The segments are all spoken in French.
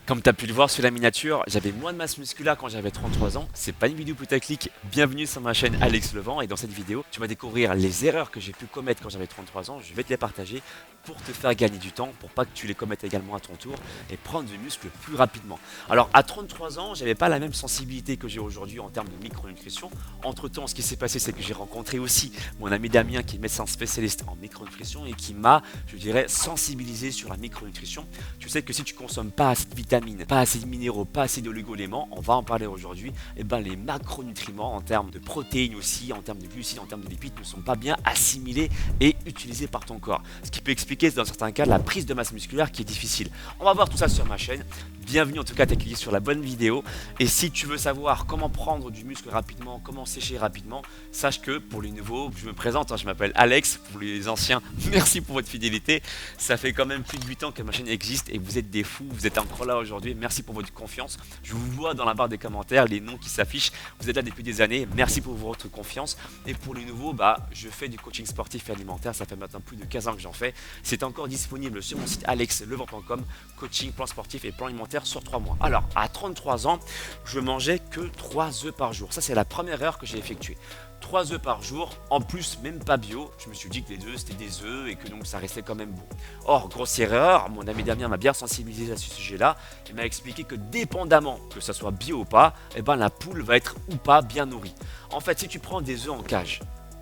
Comme tu as pu le voir sur la miniature, j'avais moins de masse musculaire quand j'avais 33 ans. C'est pas une vidéo putaclic. Bienvenue sur ma chaîne Alex Levent et dans cette vidéo, tu vas découvrir les erreurs que j'ai pu commettre quand j'avais 33 ans. Je vais te les partager pour te faire gagner du temps, pour pas que tu les commettes également à ton tour et prendre du muscle plus rapidement. Alors à 33 ans, j'avais pas la même sensibilité que j'ai aujourd'hui en termes de micronutrition. Entre temps, ce qui s'est passé, c'est que j'ai rencontré aussi mon ami Damien qui est médecin spécialiste en micronutrition et qui m'a, je dirais, sensibilisé sur la micronutrition. Tu sais que si tu consommes pas assez de vitamines, pas assez de minéraux, pas assez d'oligo-éléments, on va en parler aujourd'hui, et ben les macronutriments en termes de protéines aussi, en termes de glucides, en termes de lipides ne sont pas bien assimilés et utilisés par ton corps. Ce qui peut expliquer dans certains cas la prise de masse musculaire qui est difficile. On va voir tout ça sur ma chaîne. Bienvenue en tout cas, tu as cliqué sur la bonne vidéo. Et si tu veux savoir comment prendre du muscle rapidement, comment sécher rapidement, sache que pour les nouveaux, je me présente, je m'appelle Alex. Pour les anciens, merci pour votre fidélité. Ça fait quand même plus de 8 ans que ma chaîne existe et vous êtes des fous, vous êtes encore là aujourd'hui. Merci pour votre confiance. Je vous vois dans la barre des commentaires, les noms qui s'affichent. Vous êtes là depuis des années. Merci pour votre confiance. Et pour les nouveaux, je fais du coaching sportif et alimentaire. Ça fait maintenant plus de 15 ans que j'en fais. C'est encore disponible sur mon site alexlevent.com. Coaching, plan sportif et plan alimentaire sur 3 mois. Alors, à 33 ans, je mangeais que 3 œufs par jour. Ça, c'est la première erreur que j'ai effectuée. 3 œufs par jour, en plus même pas bio. Je me suis dit que les œufs c'était des œufs et que donc ça restait quand même bon. Or, grosse erreur, mon ami Damien m'a bien sensibilisé à ce sujet-là. Il m'a expliqué que dépendamment que ça soit bio ou pas, la poule va être ou pas bien nourrie. En fait, si tu prends des œufs en cage,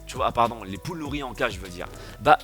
tu vois, pardon, les poules nourries en cage, je veux dire,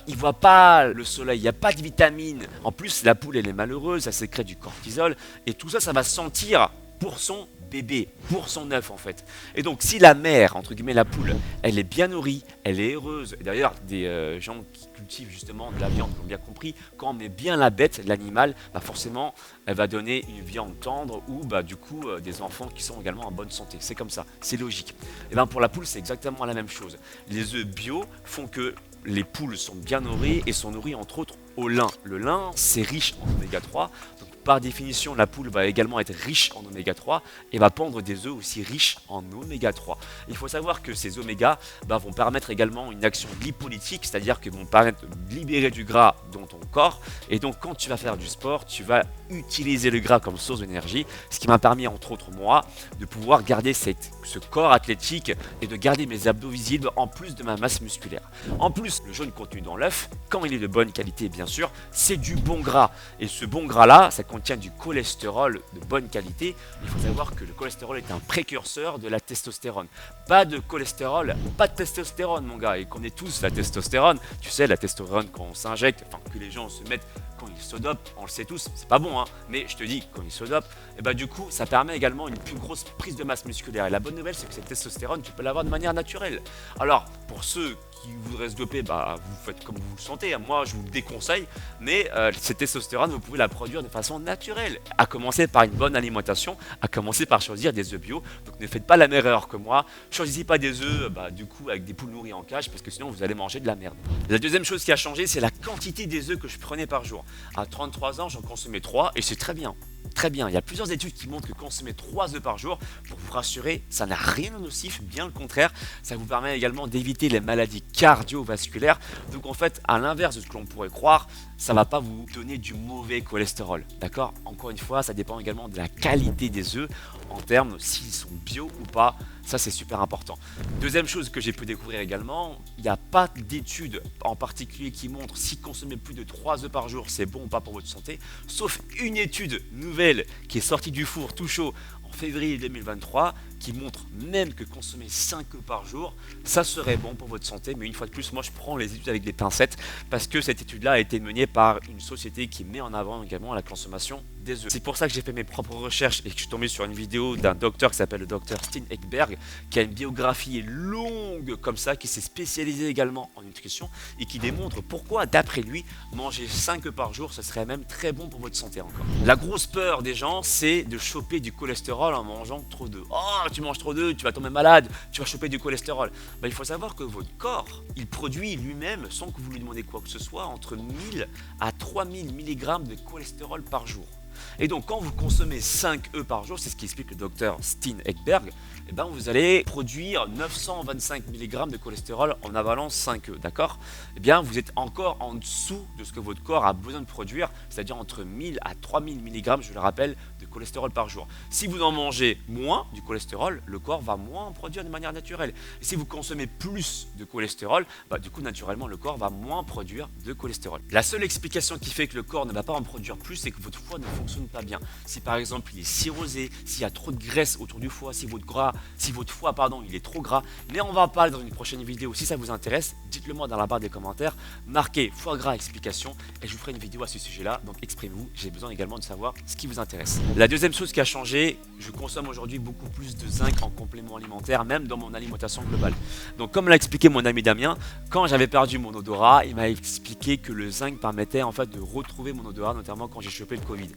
ils voient pas le soleil, il n'y a pas de vitamines. En plus, la poule, elle est malheureuse, elle sécrète du cortisol, et tout ça, ça va sentir pour son bébé, pour son œuf en fait. Et donc, si la mère, entre guillemets la poule, elle est bien nourrie, elle est heureuse, et d'ailleurs, des gens qui cultivent justement de la viande l'ont bien compris, quand on met bien la bête, l'animal, forcément, elle va donner une viande tendre ou du coup des enfants qui sont également en bonne santé. C'est comme ça, c'est logique. Et pour la poule, c'est exactement la même chose. Les œufs bio font que les poules sont bien nourries et sont nourries entre autres au lin. Le lin, c'est riche en oméga 3. Donc, par définition, la poule va également être riche en oméga 3 et va pondre des œufs aussi riches en oméga 3. Il faut savoir que ces oméga vont permettre également une action lipolytique, c'est-à-dire qu'ils vont permettre de libérer du gras dans ton corps. Et donc, quand tu vas faire du sport, tu vas utiliser le gras comme source d'énergie, ce qui m'a permis, entre autres moi, de pouvoir garder ce corps athlétique et de garder mes abdos visibles en plus de ma masse musculaire. En plus, le jaune contenu dans l'œuf, quand il est de bonne qualité, bien sûr, c'est du bon gras. Et ce bon gras-là, ça contient du cholestérol de bonne qualité. Il faut savoir que le cholestérol est un précurseur de la testostérone. Pas de cholestérol, pas de testostérone, mon gars. Et qu'on ait tous la testostérone. Tu sais, la testostérone qu'on s'injecte, que les gens se mettent quand ils se dopent, on le sait tous, c'est pas bon, mais je te dis, quand ils se dopent, du coup, ça permet également une plus grosse prise de masse musculaire. Et la bonne nouvelle, c'est que cette testostérone, tu peux l'avoir de manière naturelle. Alors, pour ceux qui voudraient se doper, vous faites comme vous le sentez. Moi, je vous le déconseille, mais cette testostérone, vous pouvez la produire de façon naturelle. À commencer par une bonne alimentation, à commencer par choisir des œufs bio. Donc, ne faites pas la même erreur que moi. Choisissez pas des œufs, du coup, avec des poules nourries en cage, parce que sinon, vous allez manger de la merde. La deuxième chose qui a changé, c'est la quantité des œufs que je prenais par jour. À 33 ans, j'en consommais 3 et c'est très bien. Très bien, il y a plusieurs études qui montrent que consommer 3 œufs par jour, pour vous rassurer, ça n'a rien de nocif, bien le contraire. Ça vous permet également d'éviter les maladies cardiovasculaires. Donc en fait, à l'inverse de ce que l'on pourrait croire, ça ne va pas vous donner du mauvais cholestérol. D'accord? Encore une fois, ça dépend également de la qualité des œufs en termes s'ils sont bio ou pas. Ça, c'est super important. Deuxième chose que j'ai pu découvrir également, il n'y a pas d'études en particulier qui montrent si consommer plus de 3 œufs par jour, c'est bon ou pas pour votre santé, sauf une étude nouvelle qui est sortie du four tout chaud en février 2023 qui montre même que consommer 5 œufs par jour, ça serait bon pour votre santé. Mais une fois de plus, moi je prends les études avec des pincettes parce que cette étude-là a été menée par une société qui met en avant également la consommation des œufs. C'est pour ça que j'ai fait mes propres recherches et que je suis tombé sur une vidéo d'un docteur qui s'appelle le docteur Steen Ekberg, qui a une biographie longue comme ça, qui s'est spécialisé également en nutrition et qui démontre pourquoi, d'après lui, manger 5 œufs par jour, ce serait même très bon pour votre santé encore. La grosse peur des gens, c'est de choper du cholestérol en mangeant trop d'œufs. Oh, tu manges trop d'œufs, tu vas tomber malade, tu vas choper du cholestérol. Il faut savoir que votre corps, il produit lui-même, sans que vous lui demandez quoi que ce soit, entre 1000 à 3000 mg de cholestérol par jour. Et donc quand vous consommez 5 œufs par jour, c'est ce qu'explique le docteur Steen Ekberg, eh ben, vous allez produire 925 mg de cholestérol en avalant 5 œufs, d'accord? Eh bien vous êtes encore en dessous de ce que votre corps a besoin de produire, c'est-à-dire entre 1000 à 3000 mg, je le rappelle, de cholestérol par jour. Si vous en mangez moins du cholestérol, le corps va moins en produire de manière naturelle. Et si vous consommez plus de cholestérol, bah, du coup naturellement le corps va moins produire de cholestérol. La seule explication qui fait que le corps ne va pas en produire plus, c'est que votre foie ne fonctionne pas bien. Si par exemple il est cirrhosé, s'il y a trop de graisse autour du foie, si votre foie il est trop gras, mais on va en parler dans une prochaine vidéo. Si ça vous intéresse, dites-le moi dans la barre des commentaires, marquez foie gras explication et je vous ferai une vidéo à ce sujet-là. Donc exprimez-vous, j'ai besoin également de savoir ce qui vous intéresse. La deuxième chose qui a changé, je consomme aujourd'hui beaucoup plus de zinc en complément alimentaire, même dans mon alimentation globale. Donc comme l'a expliqué mon ami Damien, quand j'avais perdu mon odorat, il m'a expliqué que le zinc permettait en fait de retrouver mon odorat, notamment quand j'ai chopé le Covid.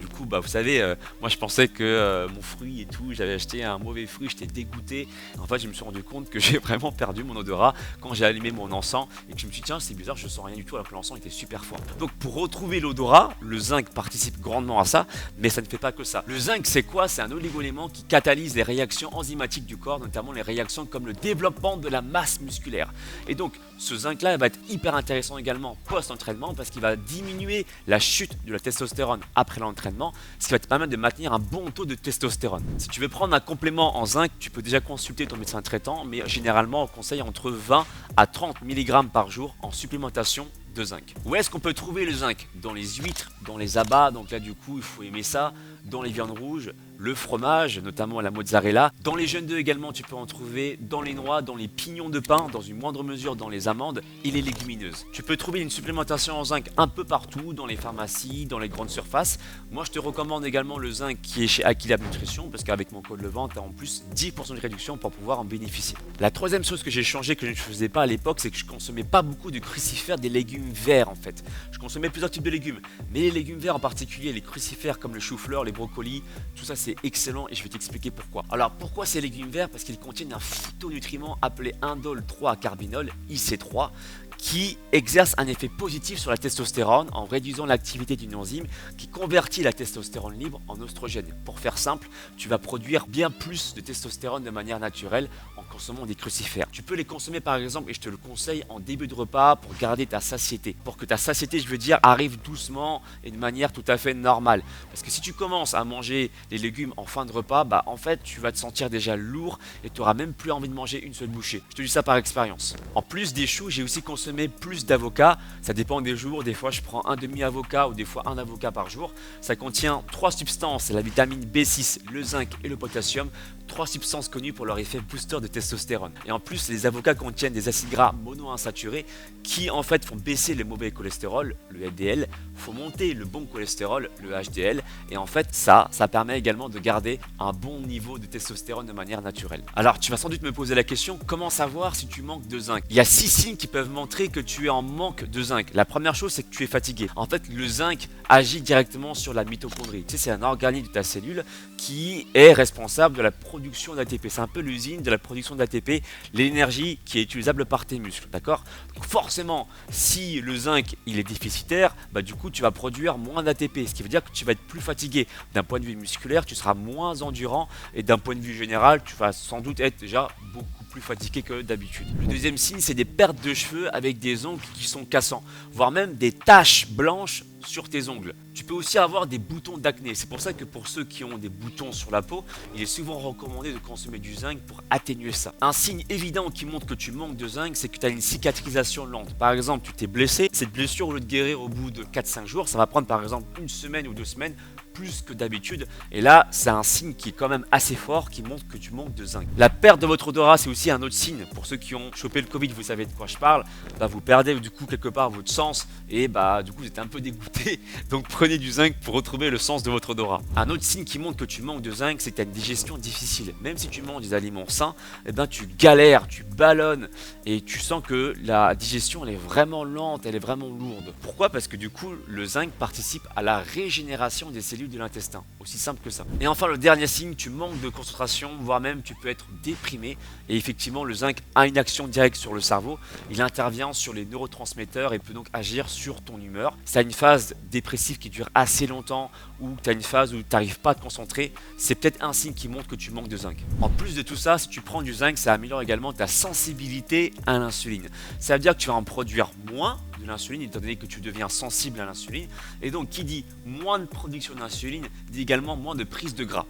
Du coup, bah, vous savez, moi je pensais que mon fruit et tout, j'avais acheté un mauvais fruit, j'étais dégoûté. En fait, je me suis rendu compte que j'ai vraiment perdu mon odorat quand j'ai allumé mon encens et que je me suis dit, tiens, c'est bizarre, je sens rien du tout alors que l'encens était super fort. Donc pour retrouver l'odorat, le zinc participe grandement à ça, mais ça ne fait pas que ça. Le zinc, c'est quoi? C'est un oligo-élément qui catalyse les réactions enzymatiques du corps, notamment les réactions comme le développement de la masse musculaire. Et donc, ce zinc-là va être hyper intéressant également post-entraînement parce qu'il va diminuer la chute de la testostérone après l'entraînement, ce qui va te permettre de maintenir un bon taux de testostérone. Si tu veux prendre un complément en zinc, tu peux déjà consulter ton médecin traitant, mais généralement on conseille entre 20 à 30 mg par jour en supplémentation de zinc. Où est-ce qu'on peut trouver le zinc? Dans les huîtres, dans les abats, donc là du coup il faut aimer ça, dans les viandes rouges, le fromage, notamment la mozzarella. Dans les jeunes d'œufs également, tu peux en trouver dans les noix, dans les pignons de pain, dans une moindre mesure dans les amandes et les légumineuses. Tu peux trouver une supplémentation en zinc un peu partout, dans les pharmacies, dans les grandes surfaces. Moi, je te recommande également le zinc qui est chez Aquilab Nutrition, parce qu'avec mon code LEVEN, tu as en plus 10% de réduction pour pouvoir en bénéficier. La troisième chose que j'ai changé, que je ne faisais pas à l'époque, c'est que je consommais pas beaucoup de crucifères, des légumes verts en fait. Je consommais plusieurs types de légumes, mais les légumes verts en particulier, les crucifères comme le chou-fleur, les brocolis, tout ça c'est excellent et je vais t'expliquer pourquoi. Alors pourquoi ces légumes verts? Parce qu'ils contiennent un phytonutriment appelé indole 3-carbinol, IC3, qui exerce un effet positif sur la testostérone en réduisant l'activité d'une enzyme qui convertit la testostérone libre en oestrogène. Pour faire simple, tu vas produire bien plus de testostérone de manière naturelle en consommant des crucifères. Tu peux les consommer par exemple, et je te le conseille, en début de repas pour garder ta satiété. Pour que ta satiété, je veux dire, arrive doucement et de manière tout à fait normale. Parce que si tu commences à manger les légumes en fin de repas, bah en fait tu vas te sentir déjà lourd et tu n'auras même plus envie de manger une seule bouchée. Je te dis ça par expérience. En plus des choux, j'ai aussi consommé plus d'avocats, ça dépend des jours, des fois je prends un demi-avocat ou des fois un avocat par jour. Ça contient 3 substances, la vitamine B6, le zinc et le potassium, 3 substances connues pour leur effet booster de testostérone. Et en plus, les avocats contiennent des acides gras monoinsaturés qui en fait font baisser le mauvais cholestérol, le LDL, font monter le bon cholestérol, le HDL, et en fait ça permet également de garder un bon niveau de testostérone de manière naturelle. Alors tu vas sans doute me poser la question, comment savoir si tu manques de zinc? Il y a 6 signes qui peuvent montrer que tu es en manque de zinc. La première chose, c'est que tu es fatigué. En fait, le zinc agit directement sur la mitochondrie. Tu sais, c'est un organite de ta cellule qui est responsable de la production d'ATP. C'est un peu l'usine de la production d'ATP, l'énergie qui est utilisable par tes muscles, d'accord? Donc forcément, si le zinc il est déficitaire, bah du coup tu vas produire moins d'ATP, ce qui veut dire que tu vas être plus fatigué. D'un point de vue musculaire, tu seras moins endurant et d'un point de vue général, tu vas sans doute être déjà beaucoup plus fatigué que d'habitude. Le deuxième signe, c'est des pertes de cheveux avec des ongles qui sont cassants, voire même des taches blanches sur tes ongles. Tu peux aussi avoir des boutons d'acné. C'est pour ça que pour ceux qui ont des boutons sur la peau, il est souvent recommandé de consommer du zinc pour atténuer ça. Un signe évident qui montre que tu manques de zinc, c'est que tu as une cicatrisation lente. Par exemple, tu t'es blessé, cette blessure au lieu de guérir au bout de 4-5 jours, ça va prendre par exemple une semaine ou 2 semaines plus que d'habitude, et là c'est un signe qui est quand même assez fort qui montre que tu manques de zinc. La perte de votre odorat, c'est aussi un autre signe. Pour ceux qui ont chopé le Covid, vous savez de quoi je parle. Bah, vous perdez du coup quelque part votre sens et bah du coup vous êtes un peu dégoûté, donc prenez du zinc pour retrouver le sens de votre odorat. Un autre signe qui montre que tu manques de zinc, c'est que tu as une digestion difficile. Même si tu manges des aliments sains, eh ben, tu galères, tu ballonnes et tu sens que la digestion elle est vraiment lente, elle est vraiment lourde. Pourquoi? Parce que du coup le zinc participe à la régénération des cellules cellules de l'intestin. Aussi simple que ça. Et enfin, le dernier signe, tu manques de concentration, voire même tu peux être déprimé. Et effectivement, le zinc a une action directe sur le cerveau. Il intervient sur les neurotransmetteurs et peut donc agir sur ton humeur. Si tu as une phase dépressive qui dure assez longtemps ou tu as une phase où tu n'arrives pas à te concentrer, c'est peut-être un signe qui montre que tu manques de zinc. En plus de tout ça, si tu prends du zinc, ça améliore également ta sensibilité à l'insuline. Ça veut dire que tu vas en produire moins de l'insuline, étant donné que tu deviens sensible à l'insuline. Et donc, qui dit moins de production d'insuline, dit également moins de prise de gras.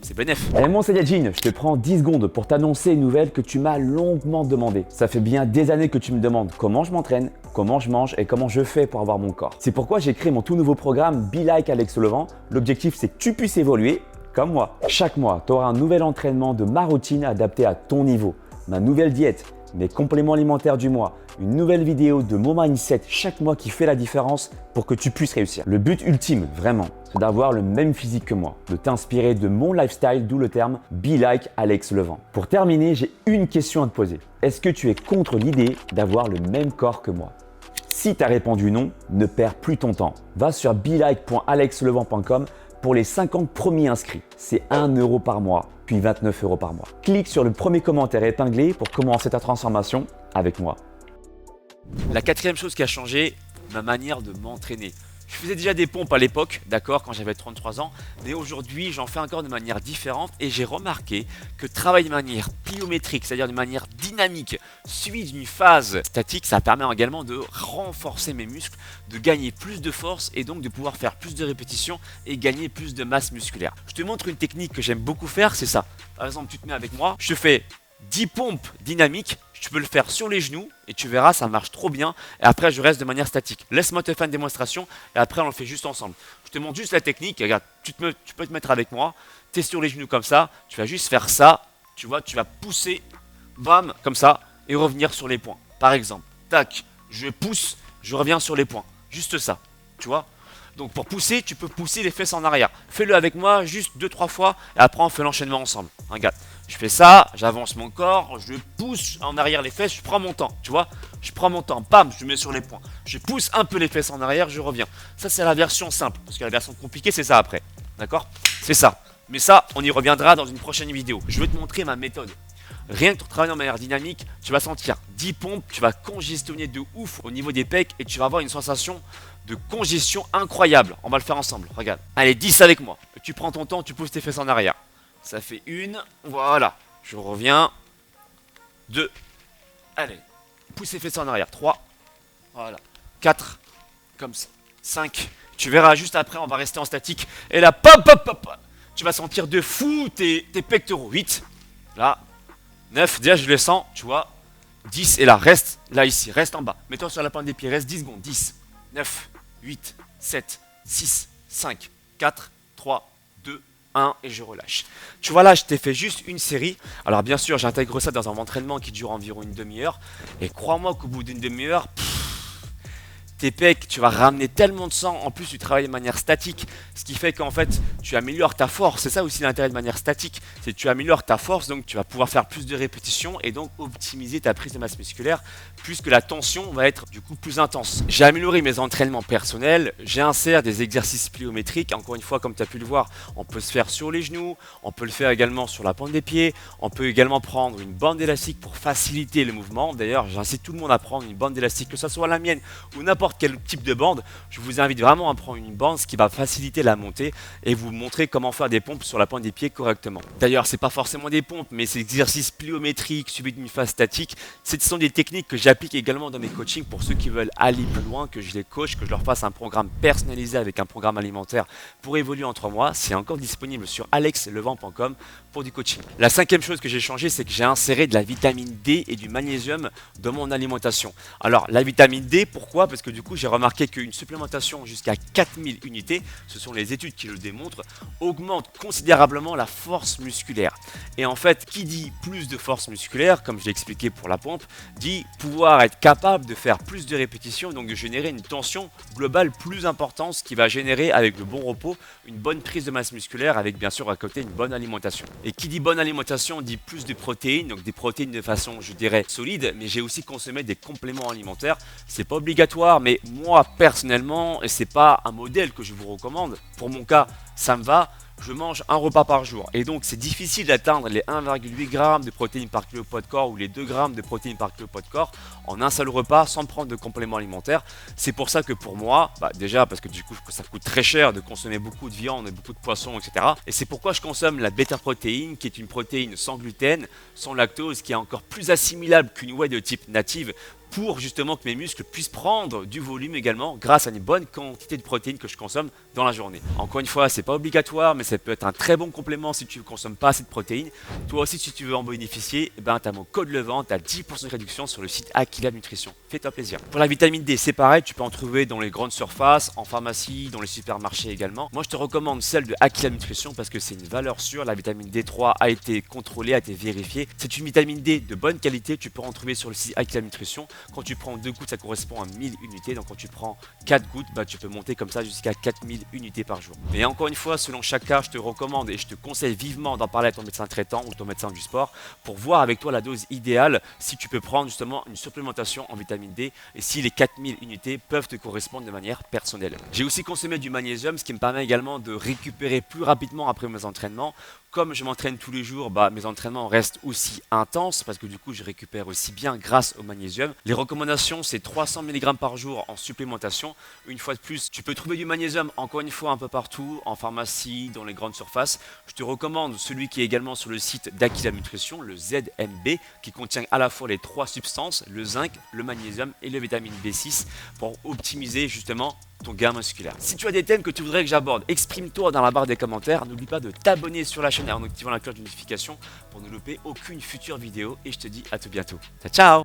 C'est bénéf. Et mon Saiyajin, je te prends 10 secondes pour t'annoncer une nouvelle que tu m'as longuement demandé. Ça fait bien des années que tu me demandes comment je m'entraîne, comment je mange et comment je fais pour avoir mon corps. C'est pourquoi j'ai créé mon tout nouveau programme Be Like Alex Levent. L'objectif, c'est que tu puisses évoluer comme moi. Chaque mois, tu auras un nouvel entraînement de ma routine adaptée à ton niveau, ma nouvelle diète, mes compléments alimentaires du mois, une nouvelle vidéo de mon mindset chaque mois qui fait la différence pour que tu puisses réussir. Le but ultime, vraiment, c'est d'avoir le même physique que moi, de t'inspirer de mon lifestyle, d'où le terme Be Like Alex Levent. Pour terminer, j'ai une question à te poser. Est-ce que tu es contre l'idée d'avoir le même corps que moi? Si tu as répondu non, ne perds plus ton temps. Va sur belike.alexlevent.com pour les 50 premiers inscrits. C'est 1 € par mois, puis 29 € par mois. Clique sur le premier commentaire épinglé pour commencer ta transformation avec moi. La quatrième chose qui a changé, ma manière de m'entraîner. Je faisais déjà des pompes à l'époque, d'accord, quand j'avais 33 ans, mais aujourd'hui j'en fais encore de manière différente et j'ai remarqué que travailler de manière pliométrique, c'est-à-dire de manière dynamique, suivi d'une phase statique, ça permet également de renforcer mes muscles, de gagner plus de force et donc de pouvoir faire plus de répétitions et gagner plus de masse musculaire. Je te montre une technique que j'aime beaucoup faire, c'est ça. Par exemple, tu te mets avec moi, je te fais 10 pompes dynamiques, tu peux le faire sur les genoux et tu verras, ça marche trop bien. Et après, je reste de manière statique. Laisse-moi te faire une démonstration et après, on le fait juste ensemble. Je te montre juste la technique. Regarde, tu peux te mettre avec moi. Tu es sur les genoux comme ça. Tu vas juste faire ça. Tu vois, tu vas pousser, bam, comme ça et revenir sur les points. Par exemple, tac, je pousse, je reviens sur les points. Juste ça, tu vois. Donc pour pousser, tu peux pousser les fesses en arrière. Fais-le avec moi juste 2-3 fois et après on fait l'enchaînement ensemble. Regarde, je fais ça, j'avance mon corps, je pousse en arrière les fesses, je prends mon temps, tu vois. Je prends mon temps, bam, je mets sur les points. Je pousse un peu les fesses en arrière, je reviens. Ça c'est la version simple, parce que la version compliquée c'est ça après. D'accord? C'est ça. Mais ça, on y reviendra dans une prochaine vidéo. Je vais te montrer ma méthode. Rien que pour travailler de manière dynamique, tu vas sentir 10 pompes, tu vas congestionner de ouf au niveau des pecs et tu vas avoir une sensation de congestion incroyable. On va le faire ensemble, regarde. Allez, 10 avec moi. Tu prends ton temps, tu pousses tes fesses en arrière. Ça fait une, voilà. Je reviens. 2. Allez, pousse tes fesses en arrière. 3, voilà. 4, comme ça. 5. Tu verras juste après, on va rester en statique. Et là, pop, pop, pop. Tu vas sentir de fou tes pectoraux. 8, là. 9, déjà je le sens, tu vois. 10, et là, reste, là ici, reste en bas. Mets-toi sur la pointe des pieds, reste 10 secondes. 10, 9, 8, 7, 6, 5, 4, 3, 2, 1, et je relâche. Tu vois là, je t'ai fait juste une série. Alors bien sûr, j'intègre ça dans un entraînement qui dure environ une demi-heure. Et crois-moi qu'au bout d'une demi-heure, tes pecs, tu vas ramener tellement de sang. En plus, tu travailles de manière statique, ce qui fait qu'en fait, tu améliores ta force. C'est ça aussi l'intérêt de manière statique, c'est que tu améliores ta force, donc tu vas pouvoir faire plus de répétitions et donc optimiser ta prise de masse musculaire, puisque la tension va être du coup plus intense. J'ai amélioré mes entraînements personnels, j'ai inséré des exercices pliométriques. Encore une fois, comme tu as pu le voir, on peut se faire sur les genoux, on peut le faire également sur la pointe des pieds, on peut également prendre une bande élastique pour faciliter le mouvement. D'ailleurs, j'incite tout le monde à prendre une bande élastique, que ce soit la mienne ou n'importe quel type de bande. Je vous invite vraiment à prendre une bande, ce qui va faciliter la montée et vous montrer comment faire des pompes sur la pointe des pieds correctement. D'ailleurs, c'est pas forcément des pompes, mais ces exercices pliométriques suivis d'une phase statique, ce sont des techniques que j'applique également dans mes coachings pour ceux qui veulent aller plus loin, que je les coach, que je leur fasse un programme personnalisé avec un programme alimentaire pour évoluer en 3 mois. C'est encore disponible sur alexlevent.com pour du coaching. La 5e chose que j'ai changé, c'est que j'ai inséré de la vitamine D et du magnésium dans mon alimentation. Alors, la vitamine D, pourquoi? Parce que du coup, j'ai remarqué qu'une supplémentation jusqu'à 4000 unités, ce sont les études qui le démontrent, augmente considérablement la force musculaire. Et en fait, qui dit plus de force musculaire, comme je l'ai expliqué pour la pompe, dit pouvoir être capable de faire plus de répétitions, donc de générer une tension globale plus importante, ce qui va générer avec le bon repos une bonne prise de masse musculaire, avec bien sûr à côté une bonne alimentation. Et qui dit bonne alimentation dit plus de protéines, donc des protéines de façon, je dirais, solide, mais j'ai aussi consommé des compléments alimentaires. C'est pas obligatoire, mais moi personnellement, et c'est pas un modèle que je vous recommande, pour mon cas, ça me va. Je mange un repas par jour et donc c'est difficile d'atteindre les 1,8 g de protéines par kilo poids de corps ou les 2 g de protéines par kilo poids de corps en un seul repas sans prendre de compléments alimentaires. C'est pour ça que pour moi, déjà parce que du coup ça coûte très cher de consommer beaucoup de viande et beaucoup de poissons, etc. Et c'est pourquoi je consomme la bêta-protéine qui est une protéine sans gluten, sans lactose, qui est encore plus assimilable qu'une whey de type native, pour justement que mes muscles puissent prendre du volume également grâce à une bonne quantité de protéines que je consomme dans la journée. Encore une fois, c'est pas obligatoire, mais ça peut être un très bon complément si tu ne consommes pas assez de protéines. Toi aussi, si tu veux en bénéficier, tu as mon code LEVEN, tu as 10% de réduction sur le site Aquila Nutrition. Fais-toi plaisir. Pour la vitamine D, c'est pareil, tu peux en trouver dans les grandes surfaces, en pharmacie, dans les supermarchés également. Moi, je te recommande celle de Aquila Nutrition parce que c'est une valeur sûre. La vitamine D3 a été contrôlée, a été vérifiée. C'est une vitamine D de bonne qualité, tu peux en trouver sur le site Aquila Nutrition. Quand tu prends 2 gouttes, ça correspond à 1000 unités. Donc quand tu prends 4 gouttes, tu peux monter comme ça jusqu'à 4000 unités par jour. Mais encore une fois, selon chaque cas, je te recommande et je te conseille vivement d'en parler à ton médecin traitant ou ton médecin du sport pour voir avec toi la dose idéale si tu peux prendre justement une supplémentation en vitamine D et si les 4000 unités peuvent te correspondre de manière personnelle. J'ai aussi consommé du magnésium, ce qui me permet également de récupérer plus rapidement après mes entraînements. Comme je m'entraîne tous les jours, mes entraînements restent aussi intenses parce que du coup je récupère aussi bien grâce au magnésium. Les recommandations, c'est 300 mg par jour en supplémentation. Une fois de plus, tu peux trouver du magnésium encore une fois un peu partout, en pharmacie, dans les grandes surfaces. Je te recommande celui qui est également sur le site d'Aquila Nutrition, le ZMB, qui contient à la fois les 3 substances, le zinc, le magnésium et le vitamine B6 pour optimiser justement ton gain musculaire. Si tu as des thèmes que tu voudrais que j'aborde, exprime-toi dans la barre des commentaires. N'oublie pas de t'abonner sur la chaîne en activant la cloche de notification pour ne louper aucune future vidéo. Et je te dis à tout bientôt. Ciao, ciao!